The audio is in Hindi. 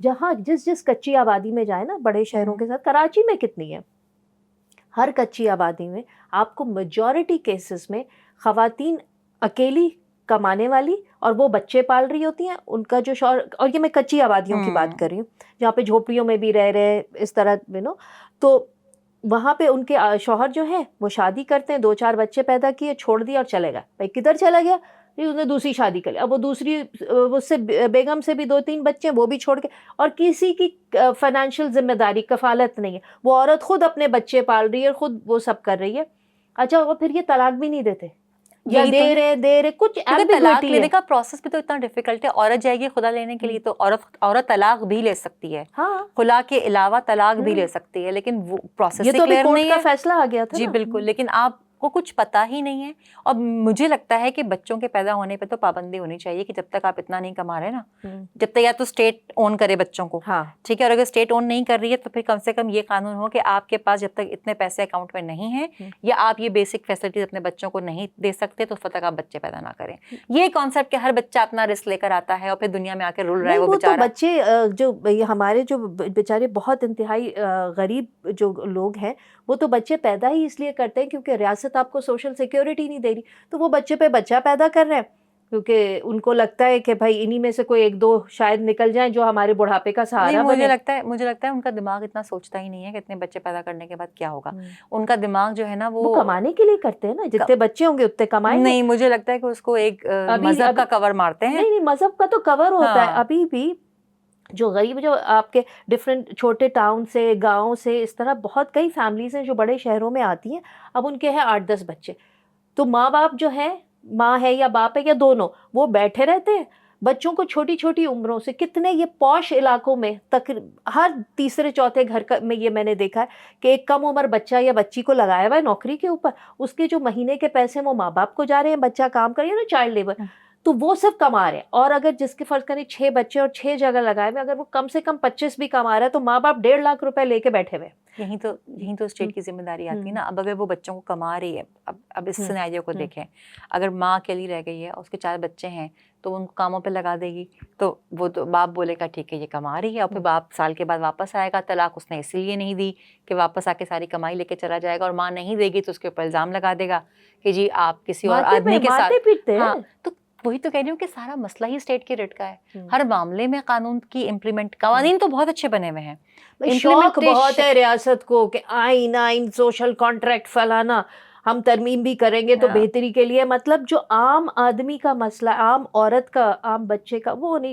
जहाँ जिस जिस कच्ची आबादी में जाए ना, बड़े शहरों के साथ, कराची में कितनी है, हर कच्ची आबादी में आपको मेजॉरिटी केसेस में खवातीन अकेली कमाने वाली और वो बच्चे पाल रही होती हैं, उनका जो शौहर, और ये मैं कच्ची आबादियों की बात कर रही हूँ जहाँ पे झोपड़ियों में भी रह रहे इस तरह तो वहाँ पे उनके शौहर जो है वो शादी करते हैं, 2-4 बच्चे पैदा किए, छोड़ दिया और चले गए। भाई किधर चला गया? उसने दूसरी शादी कर ली, अब वो दूसरी उससे बेगम से भी 2-3 बच्चे हैं, वो भी छोड़ के, और किसी की फाइनेंशियल जिम्मेदारी कफालत नहीं है, वो औरत खुद अपने बच्चे पाल रही है, खुद वो सब कर रही है। अच्छा, वो फिर ये तलाक भी नहीं देते या दे रहे कुछ तलाक लेने का प्रोसेस भी तो इतना डिफिकल्ट है। औरत जाएगी खुदा लेने के लिए तो औरत तलाक भी ले सकती है, हाँ, खुला के अलावा तलाक भी ले सकती है, लेकिन वो प्रोसेस ये तो क्लियर नहीं है। फैसला आ गया था जी बिल्कुल, लेकिन आपको कुछ पता ही नहीं है। और मुझे लगता है कि बच्चों के पैदा होने पे तो पाबंदी होनी चाहिए कि जब तक आप इतना नहीं कमा रहे ना, जब तक या तो स्टेट ओन करे बच्चों को, ठीक है, और अगर स्टेट ओन नहीं कर रही है तो फिर कम से कम ये कानून हो कि आपके पास जब तक इतने पैसे अकाउंट में नहीं है या आप ये बेसिक फैसिलिटीज अपने बच्चों को नहीं दे सकते तो तब तक आप बच्चे पैदा ना करें। ये कॉन्सेप्ट कि हर बच्चा अपना रिस्क लेकर आता है और फिर दुनिया में आकर रुल रहा है वो बेचारा। तो बच्चे जो हमारे जो बेचारे बहुत इंतहाई गरीब जो लोग हैं, वो तो बच्चे पैदा ही इसलिए करते हैं क्योंकि रियासत आपको सोशल सिक्योरिटी नहीं दे रही, तो वो बच्चे पे बच्चा पैदा कर रहे हैं क्योंकि उनको लगता है कि भाई इन्हीं में से कोई 1-2 शायद निकल जाएं जो हमारे बुढ़ापे का सहारा बने। मुझे लगता है उनका दिमाग इतना सोचता ही नहीं है कि इतने बच्चे पैदा करने के बाद क्या होगा। उनका दिमाग जो है ना वो कमाने के लिए करते हैं ना, जितने बच्चे होंगे उतने कमाएंगे। नहीं, मुझे लगता है कि उसको एक मजहब का कवर मारते हैं। नहीं, मजहब का तो कवर होता है। अभी भी जो गरीब, जो आपके डिफरेंट छोटे टाउन से, गांव से, इस तरह बहुत कई फैमिलीज हैं जो बड़े शहरों में आती हैं, अब उनके हैं 8-10 बच्चे, तो माँ बाप जो है, माँ है या बाप है या दोनों, वो बैठे रहते हैं बच्चों को छोटी छोटी उम्रों से। कितने ये पॉश इलाकों में तक हर तीसरे चौथे घर में ये मैंने देखा है कि एक कम उम्र बच्चा या बच्ची को लगाया हुआ है नौकरी के ऊपर, उसके जो महीने के पैसे वो माँ बाप को जा रहे हैं, बच्चा काम कर रही है ना, चाइल्ड लेबर, तो वो सब कमा रहे हैं। और अगर जिसके फर्ज करें 6 बच्चे और 6 जगह लगाए हुए, अगर वो कम से कम 25 भी कमा रहा है तो माँ बाप 1.5 लाख रुपए लेके बैठे हुए। यही तो स्टेट की जिम्मेदारी आती है ना। अब अगर वो बच्चों को कमा रही है, अब इस सिनेरियो को देखें, अगर माँ अकेली रह गई है और उसके 4 बच्चे हैं तो उनको कामों पे लगा देगी, तो वो तो बाप बोलेगा ठीक है ये कमा रही है, और फिर बाप साल के बाद वापस आएगा, तलाक उसने इसीलिए नहीं दी कि वापस आके सारी कमाई लेके चला जाएगा, और माँ नहीं देगी तो उसके ऊपर इल्जाम लगा देगा कि जी आप किसी और आदमी के साथ। हाँ, तो वही तो कह रही हूँ कि सारा मसला ही स्टेट के रेट का है। हर मामले में कानून की इम्प्लीमेंट, कानून तो बहुत अच्छे बने हुए हैं, शौक बहुत है रियासत को कि आइन सोशल कॉन्ट्रैक्ट फलाना, हम तरमीम भी करेंगे तो बेहतरी के लिए, मतलब जो आम आदमी का मसला, आम औरत का, आम बच्चे का, वो नहीं